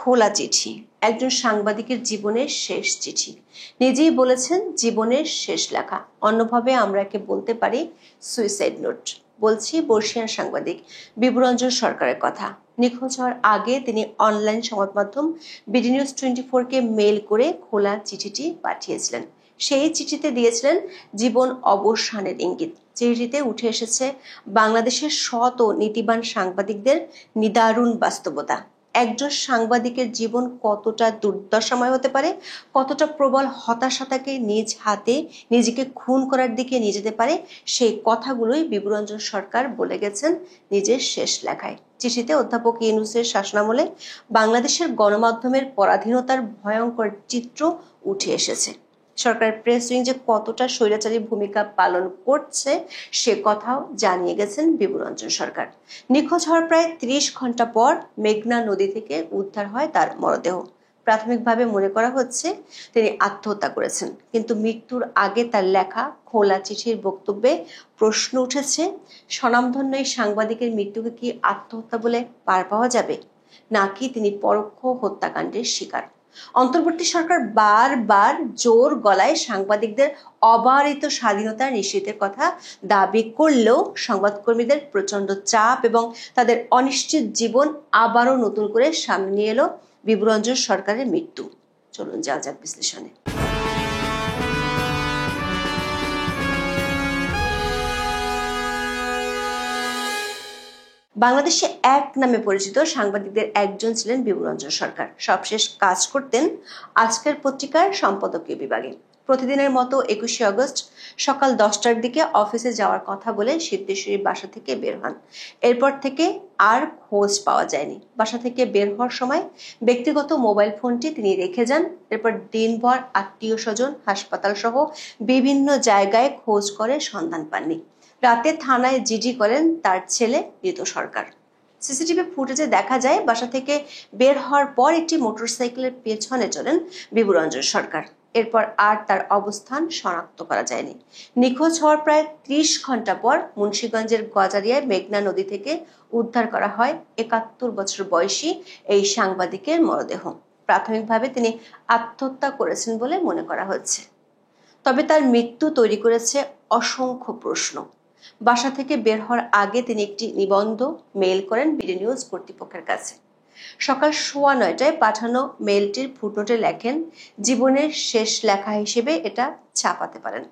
খোলা চিঠি, একজন সাংবাদিকের জীবনের শেষ চিঠি। নিজেই বলেছেন জীবনের শেষ লেখা, অন্যভাবে আমরা একে বলতে পারি সুইসাইড নোট। বলছি বর্ষিয়ান সাংবাদিক বিভুরঞ্জন সরকারের কথা। নিখোঁজ হওয়ার আগে তিনি অনলাইন সংবাদ মাধ্যম বিডি নিউজ 24-কে মেইল করে খোলা চিঠিটি পাঠিয়েছিলেন। সেই চিঠিতে দিয়েছিলেন জীবন অবসানের ইঙ্গিত। চিঠিতে উঠে এসেছে বাংলাদেশের সৎ ও নীতিবান সাংবাদিকদের নিদারুণ বাস্তবতা। একজন সাংবাদিকের জীবন কতটা দুর্দশাময় হতে পারে, কতটা প্রবল হতাশা তাকে নিজ হাতে নিজেকে খুন করার দিকে নিয়ে যেতে পারে, সেই কথাগুলোই বিভুরঞ্জন সরকার বলে গেছেন নিজের শেষ লেখায়। চিঠিতে অধ্যাপক ইউনূসের শাসনামলে বাংলাদেশের গণমাধ্যমের পরাধীনতার ভয়ঙ্কর চিত্র উঠে এসেছে। সরকারের প্রেস উইং যে কতটা স্বৈরাচারী ভূমিকা পালন করছে সে কথাও জানিয়ে গেছেন বিভুরঞ্জন সরকার। নিখোঁজ হওয়ার প্রায় 30 ঘন্টা পর মেঘনা নদী থেকে উদ্ধার হয় তার মরদেহ। প্রাথমিকভাবে মনে করা হচ্ছে তিনি আত্মহত্যা করেছেন, কিন্তু মৃত্যুর আগে তার লেখা খোলা চিঠির বক্তব্যে প্রশ্ন উঠেছে, স্বনামধন্য এই সাংবাদিকের মৃত্যুকে কি আত্মহত্যা বলে পার পাওয়া যাবে, নাকি তিনি পরোক্ষ হত্যাকাণ্ডের শিকার? অন্তর্বর্তী সরকার বারবার জোর গলায় সাংবাদিকদের অবারিত স্বাধীনতা নিশ্চিতের কথা দাবি করলেও সংবাদকর্মীদের প্রচন্ড চাপ এবং তাদের অনিশ্চিত জীবন আবারও নতুন করে সামনে নিয়ে এলো বিভুরঞ্জন সরকারের মৃত্যু। চলুন যাওয়া যাক বিশ্লেষণে। বাংলাদেশে এক নামে পরিচিত সাংবাদিকদের একজন ছিলেন বিভুরঞ্জন সরকার। সবশেষ কাজ করতেন আজকের পত্রিকার সম্পাদকীয় বিভাগে। প্রতিদিনের মতো 21শে আগস্ট সকাল 10টার দিকে অফিসে যাওয়ার কথা বলে সিদ্ধেশ্বরী বাসা থেকে বের হন। এরপর থেকে আর খোঁজ পাওয়া যায়নি। বাসা থেকে বের হওয়ার সময় ব্যক্তিগত মোবাইল ফোনটি তিনি রেখে যান। এরপর দিনভর আত্মীয় স্বজন, হাসপাতাল সহ বিভিন্ন জায়গায় খোঁজ করে সন্ধান পাননি। রাতে থানায় জিডি করেন তার ছেলে ঋতু সরকার। সিসিটিভি ফুটেজে দেখা যায় বাসা থেকে বের হওয়ার পর একটি মোটরসাইকেলের পেছনে চলেন বিভুরঞ্জন সরকার। এরপর আর তার অবস্থান শনাক্ত করা যায়নি। নিখোঁজ হওয়ার প্রায় 30 ঘন্টা পর মুন্সিগঞ্জের গজারিয়ায় মেঘনা নদী থেকে উদ্ধার করা হয় 71 বছর বয়সী এই সাংবাদিকের মরদেহ। প্রাথমিকভাবে তিনি আত্মহত্যা করেছেন বলে মনে করা হচ্ছে, তবে তার মৃত্যু তৈরি করেছে অসংখ্য প্রশ্ন। বাসা থেকে বের হওয়ার আগে তিনি একটি নিবন্ধ মেইল করেন বিডি নিউজ কর্তৃপক্ষের কাছে। সকাল 9:15টায় পাঠানো মেইলটির ফুটনোটে লেখেন, জীবনের শেষ লেখা হিসেবে এটা ছাপাতে পারেন।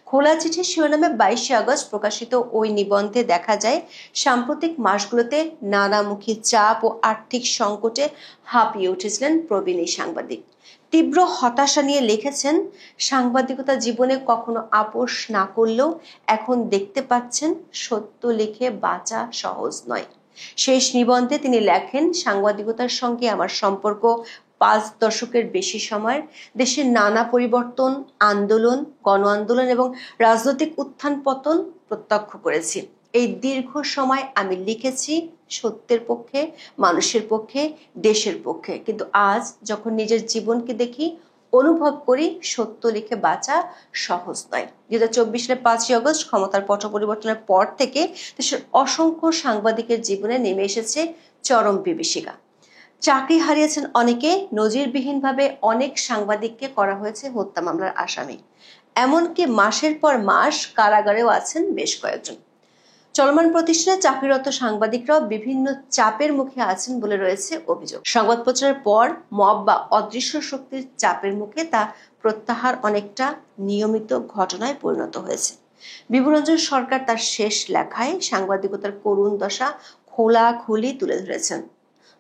খোলা চিঠি শিরোনামে 22শে আগস্ট প্রকাশিত ওই নিবন্ধে দেখা যায় সাম্প্রতিক মাসগুলোতে নানামুখী চাপ ও আর্থিক সংকটে হাঁপিয়ে উঠেছিলেন প্রবীণ এই সাংবাদিক। তীব্র হতাশা নিয়ে লিখেছেন, সাংবাদিকতা জীবনে কখনো আপোষ না করলেও এখন দেখতে পাচ্ছেন সত্য লিখে বাঁচা সহজ নয়। শেষ নিবন্ধে তিনি লেখেন, সাংবাদিকতার সঙ্গে আমার সম্পর্ক 5 দশকের বেশি সময়ের। দেশের নানা পরিবর্তন, আন্দোলন, গণ আন্দোলন এবং রাজনৈতিক উত্থান পতন প্রত্যক্ষ করেছি। এই দীর্ঘ সময় আমি লিখেছি সত্যের পক্ষে, মানুষের পক্ষে, দেশের পক্ষে, কিন্তু আজ যখন নিজের জীবনকে দেখি অনুভব করি সত্য লিখে বাঁচা সহজ নয়। 2024 সালের 5ই আগস্ট ক্ষমতার পট পরিবর্তনের পর থেকে দেশের অসংখ্য সাংবাদিকের জীবনে নেমে এসেছে চরম বিভীষিকা। চাকরি হারিয়েছেন অনেকে, নজিরবিহীনভাবে অনেক সাংবাদিককে করা হয়েছে হত্যা মামলার আসামি। এমনকি মাসের পর মাস কারাগারেও আছেন বেশ কয়েকজন। চলমান প্রতিষ্ঠানে চাকরিরত সাংবাদিকরাও বিভিন্ন চাপের মুখে আছেন বলে রয়েছে অভিযোগ। সংবাদ প্রচারের পর মব বা অদৃশ্য শক্তির চাপের মুখে তা প্রত্যাহার অনেকটা নিয়মিত ঘটনায় পরিণত হয়েছে। বিভুরঞ্জন সরকার তার শেষ লেখায় সাংবাদিকতার করুণ দশা খোলাখুলি তুলে ধরেছেন।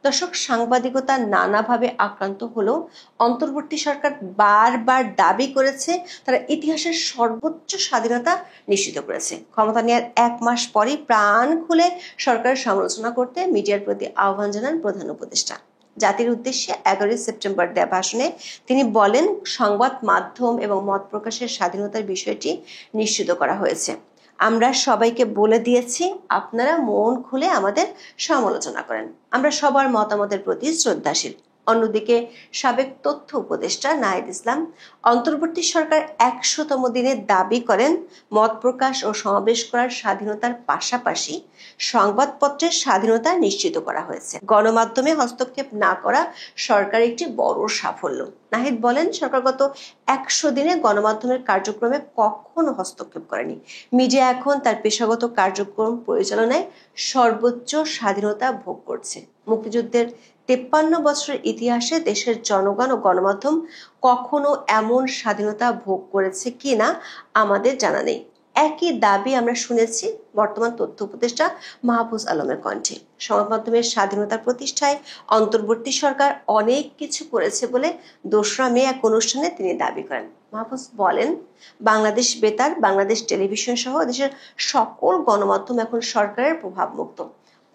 দর্শক, সাংবাদিকতা নানাভাবে আক্রান্ত হলেও অন্তর্বর্তী সরকার বারবার দাবি করেছে তারা ইতিহাসের সর্বোচ্চ স্বাধীনতা নিশ্চিত করেছে। ক্ষমতা নেওয়ার 1 মাস পরই প্রাণ খুলে সরকারের সমালোচনা করতে মিডিয়ার প্রতি আহ্বান জানান প্রধান উপদেষ্টা। জাতির উদ্দেশ্যে 11 সেপ্টেম্বর দেয়া ভাষণে তিনি বলেন, সংবাদ মাধ্যম এবং মত প্রকাশের স্বাধীনতার বিষয়টি নিশ্চিত করা হয়েছে। আমরা সবাইকে বলে দিয়েছি আপনারা মন খুলে আমাদের সমালোচনা করেন। আমরা সবার মতামতের প্রতি শ্রদ্ধাশীল। অন্যদিকে সাবেক তথ্য উপদেষ্টা নাহিদ ইসলাম অন্তর্বর্তী সরকার ১০০তম দিনে দাবি করেন মত প্রকাশ ও সমাবেশ করার স্বাধীনতার পাশাপাশি সংবাদপত্রের স্বাধীনতা নিশ্চিত করা হয়েছে। গণমাধ্যমে হস্তক্ষেপ না করা সরকারের একটি বড় সাফল্য। নাহিদ বলেন, সরকার গত ১০০ দিনে গণমাধ্যমের কার্যক্রমে কখনো হস্তক্ষেপ করেনি। মিডিয়া এখন তার পেশাগত কার্যক্রম পরিচালনায় সর্বোচ্চ স্বাধীনতা ভোগ করছে। মুক্তিযুদ্ধের ৫৩ বছরের ইতিহাসে দেশের জনগণ ও গণমাধ্যম কখনো এমন স্বাধীনতা ভোগ করেছে কিনা আমাদের জানা নেই। একই দাবি আমরা শুনেছি বর্তমান তথ্য উপদেষ্টা মাহফুজ আলমের কণ্ঠে। সংবাদ মাধ্যমের স্বাধীনতার প্রতিষ্ঠায় অন্তর্বর্তী সরকার অনেক কিছু করেছে বলে ২রা মে এক অনুষ্ঠানে তিনি দাবি করেন। মাহফুজ বলেন, বাংলাদেশ বেতার, বাংলাদেশ টেলিভিশন সহ দেশের সকল গণমাধ্যম এখন সরকারের প্রভাবমুক্ত।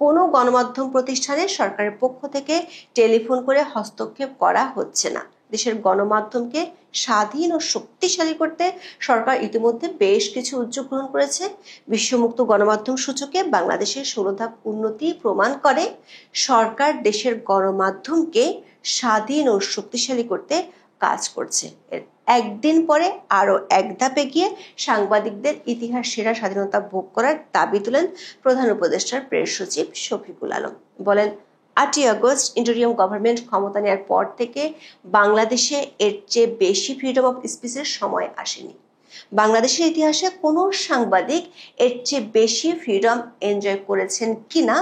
কোনো গণমাধ্যম প্রতিষ্ঠানে সরকারের পক্ষ থেকে টেলিফোন করে হস্তক্ষেপ করা হচ্ছে না। দেশের গণমাধ্যমকে স্বাধীন ও শক্তিশালী করতে সরকার ইতিমধ্যে বেশ কিছু উদ্যোগ গ্রহণ করেছে। বিশ্বমুক্ত গণমাধ্যম সূচকে বাংলাদেশের ১৬ ধাপ উন্নতি প্রমাণ করে সরকার দেশের গণমাধ্যমকে স্বাধীন ও শক্তিশালী করতে কাজ করছে। এর একদিন পরে আরো এক ধাপে গিয়ে সাংবাদিকদের ইতিহাস সেরা স্বাধীনতা ভোগ করার দাবি তুলেন প্রধান উপদেষ্টার প্রেস সচিব শফিকুল আলম। বলেন, ৮ই আগস্ট ইন্টারিয়াম গভর্নমেন্ট ক্ষমতা নেওয়ার পর থেকে বাংলাদেশে এর চেয়ে বেশি ফ্রিডম অফ স্পিচের সময় আসেনি। বাংলাদেশের ইতিহাসে কোনো সাংবাদিক এর চেয়ে বেশি ফ্রিডম এনজয় করেছেন কিনা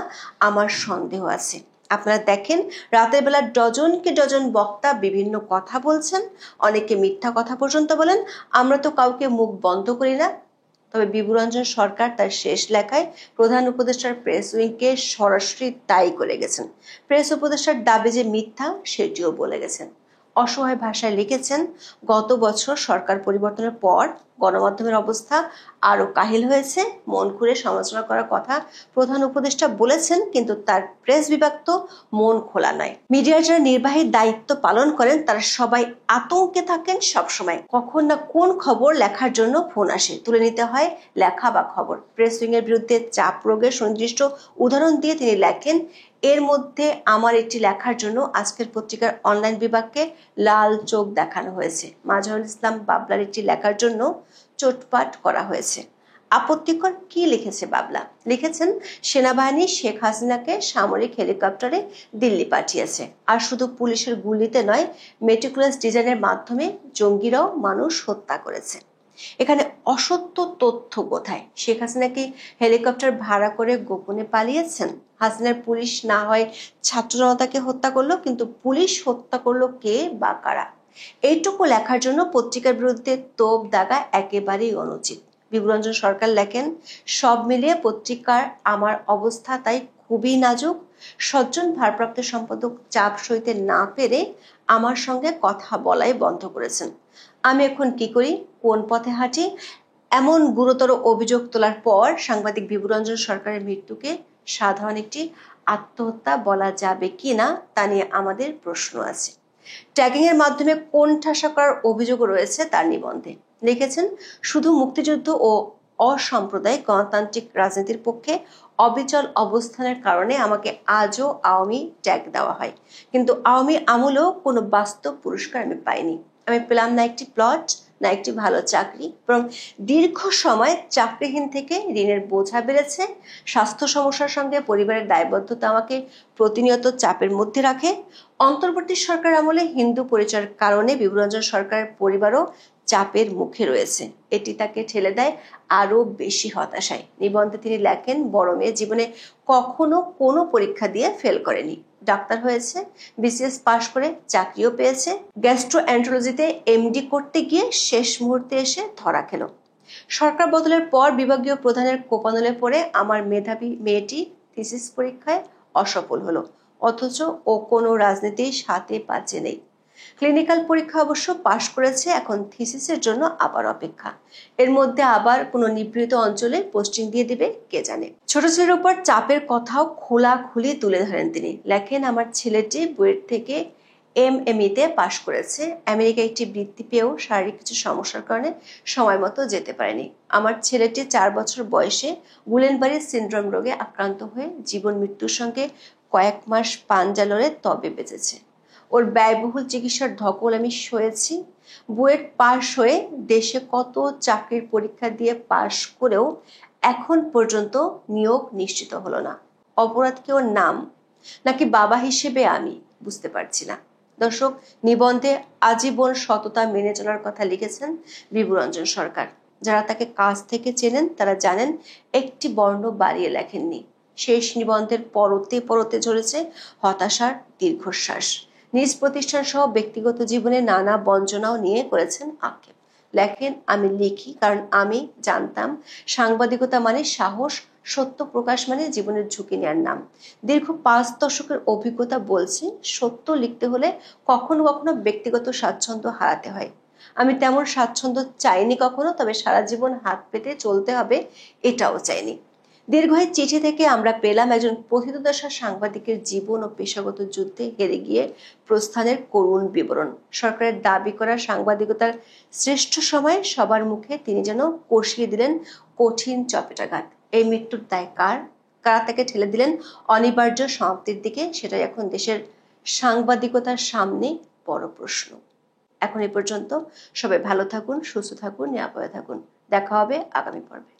আমার সন্দেহ আছে। আপনারা দেখেন, রাতের বেলা ডজনকে ডজন বক্তা বিভিন্ন কথা বলছেন, অনেকে মিথ্যা কথা পর্যন্ত বলেন। আমরা তো কাউকে মুখ বন্ধ করি না। তবে বিভূরঞ্জন সরকার তার শেষ লেখায় প্রধান উপদেষ্টার প্রেস উইংকে সরাসরি দায়ী করে গেছেন। প্রেস উপদেষ্টার দাবি যে মিথ্যা, সেটিও বলে গেছেন। অসহায় ভাষায় লিখেছেন, গত বছর সরকার পরিবর্তনের পর গণমাধ্যমের অবস্থা আরো কাহিল হয়েছে। মন খুলে সমালোচনা করার কথা প্রধান উপদেষ্টা বলেছেন, কিন্তু তার প্রেস বিভাগ তো মন খোলা নয়। মিডিয়ার যারা নির্বাহী দায়িত্ব পালন করেন তারা সবাই আতঙ্কে থাকেন সবসময়। কখন না কোন খবর লেখার জন্য ফোন আসে, তুলে নিতে হয় লেখা বা খবর। প্রেস উইং এর বিরুদ্ধে চাপ প্রয়োগের সুনির্দিষ্ট উদাহরণ দিয়ে তিনি লেখেন, এর মধ্যে আমার একটি লেখার জন্য আজকের পত্রিকার অনলাইন বিভাগকে লাল চোখ দেখানো হয়েছে। মাজহারুল ইসলাম বাবলার একটি লেখার জন্য চোটপাট করা হয়েছে। আপত্তিকর কি লিখেছে বাবলা? লিখেছেন, সেনাবাহিনী শেখ হাসিনাকে সামরিক হেলিকপ্টারে দিল্লি পাঠিয়েছে। আর শুধু পুলিশের গুলিতে নয়, মেটিকুলাস ডিজাইনের মাধ্যমে জঙ্গিরাও মানুষ হত্যা করেছে। এখানে অসত্য তথ্য কোথায়? শেখ হাসিনা কি হেলিকপ্টার ভাড়া করে গোপনে পালিয়েছেন? হাসিনার পুলিশ না হয় ছাত্র জনতাকে হত্যা করলো, কিন্তু পুলিশ হত্যা করলো কে বা কারা? এইটুকু লেখার জন্য পত্রিকার বিরুদ্ধে তোপ দাগা একেবারেই অনুচিত। বিভূরঞ্জন সরকার লেখেন, সব মিলিয়ে পত্রিকার আমার অবস্থা তাই খুবই নাজুক। সজ্জন ভারপ্রাপ্ত সম্পাদক চাপ সইতে না পেরে আমার সঙ্গে কথা বলাই বন্ধ করেছেন। আমি এখন কি করি, কোন পথে হাঁটি? এমন গুরুতর অভিযোগ তোলার পর সাংবাদিক বিভূরঞ্জন সরকারের মৃত্যুকে সাধারণ একটি আত্মহত্যা বলা যাবে কিনা তা নিয়ে আমাদের প্রশ্ন আছে। ট্যাগিং এর মাধ্যমে কোণঠাসা করার অভিযোগ রয়েছে তার নিবন্ধে। লিখেছেন, শুধু মুক্তিযুদ্ধ ও অসাম্প্রদায়িক গণতান্ত্রিক রাজনীতির পক্ষে অবিচল অবস্থানের কারণে আমাকে আজও আওয়ামী ট্যাগ দেওয়া হয়, কিন্তু আওয়ামী আমলেও কোনো বাস্তব পুরস্কার আমি পাইনি। আমি পেলাম না একটি প্লট, না একটি ভালো চাকরি, বরং দীর্ঘ সময় চাকরিহীন থেকে ঋণের বোঝা বেড়েছে। স্বাস্থ্য সমস্যার সঙ্গে পরিবারের দায়বদ্ধতা আমাকে প্রতিনিয়ত চাপের মধ্যে রাখে। অন্তর্বর্তী সরকার আমলে হিন্দু পরিচয়ের কারণে বিভূরঞ্জন সরকারের পরিবারও চাপের মুখে রয়েছে। এটি তাকে ঠেলে দেয় আরো বেশি হতাশায়। নিবন্ধে তিনি লেখেন, বড় মেয়ে জীবনে কখনো কোনো পরীক্ষা দিয়ে ফেল করেনি। ডাক্তার হয়েছে, বিসিএস পাশ করে চাকরিও পেয়েছে। গ্যাস্ট্রোএন্টারোলজিতে এমডি করতে গিয়ে শেষ মুহূর্তে এসে ধরা খেল। সরকার বদলের পর বিভাগীয় প্রধানের কোপানলে পড়ে আমার মেধাবী মেয়েটি থিসিস পরীক্ষায় অসফল হলো, অথচ ও কোনো রাজনীতির সাথে পাচ্ছে নেই। ক্লিনিক্যাল পরীক্ষা অবশ্য পাশ করেছে, এখন থিসিসের জন্য আবার অপেক্ষা। এর মধ্যে আবার কোনো নিভৃত অঞ্চলে পোস্টিং দিয়ে দিবে কে জানে। ছোট ছেলের উপর চাপের কথাও খোলাখুলি তুলে ধরেন তিনি। লেখেন, আমার ছেলেটি বুয়েট থেকে এমএমইতে পাশ করেছে। আমেরিকায় একটি বৃত্তি পেয়েও শারীরিক কিছু সমস্যার কারণে সময় মতো যেতে পারেনি। আমার ছেলেটি 4 বছর বয়সে গুলেনবারি সিনড্রোম রোগে আক্রান্ত হয়ে জীবন মৃত্যুর সঙ্গে কয়েক মাস পাঞ্জা লড়ে তবে বেঁচেছে। ওর ব্যয়বহুল চিকিৎসার ধকল আমি সয়েছি। বুয়েট পাশ হয়ে দেশে কত চাকরির পরীক্ষা দিয়ে পাশ করেও এখন পর্যন্ত নিয়োগ নিশ্চিত হলো না। অপরাধ কি ওর নাম, নাকি বাবা হিসেবে আমি বুঝতে পারছি না। দর্শক, নিবন্ধে আজীবন সততা মেনে চলার কথা লিখেছেন বিভুরঞ্জন সরকার। যারা তাকে কাছ থেকে চেনেন তারা জানেন একটি বর্ণ বাড়িয়ে লেখেননি। শেষ নিবন্ধের পরতে পরতে ঝরেছে হতাশার দীর্ঘশ্বাস। নিজ প্রতিষ্ঠান সহ ব্যক্তিগত জীবনে নানা বঞ্চনাও নিয়ে করেছেন আক্ষেপ। লেখেন, আমি লিখি কারণ আমি জানতাম সাংবাদিকতা মানে সাহস, সত্য প্রকাশ মানে জীবনের ঝুঁকি নেওয়ার নাম। দীর্ঘ 5 দশকের অভিজ্ঞতা বলছে, সত্য লিখতে হলে কখনো কখনো ব্যক্তিগত স্বাচ্ছন্দ্য হারাতে হয়। আমি তেমন স্বাচ্ছন্দ্য চাইনি কখনো, তবে সারা জীবন হাত পেতে চলতে হবে এটাও চাইনি। দীর্ঘ এই চিঠি থেকে আমরা পেলাম একজন পথিতদশা সাংবাদিকের জীবন ও পেশাগত যুদ্ধে হেরে গিয়ে প্রস্থানের করুণ বিবরণ। সরকারের দাবি করা সাংবাদিকতার শ্রেষ্ঠ সময়ে সবার মুখে তিনি যেন কষিয়ে দিলেন কঠিন চপেটাঘাত। এই মৃত্যুর দায় কার? কারা তাকে ঠেলে দিলেন অনিবার্য সমাপ্তির দিকে? সেটাই এখন দেশের সাংবাদিকতার সামনে বড় প্রশ্ন। এখন এই পর্যন্ত। সবাই ভালো থাকুন, সুস্থ থাকুন, নিরাপদে থাকুন। দেখা হবে আগামী পর্বে।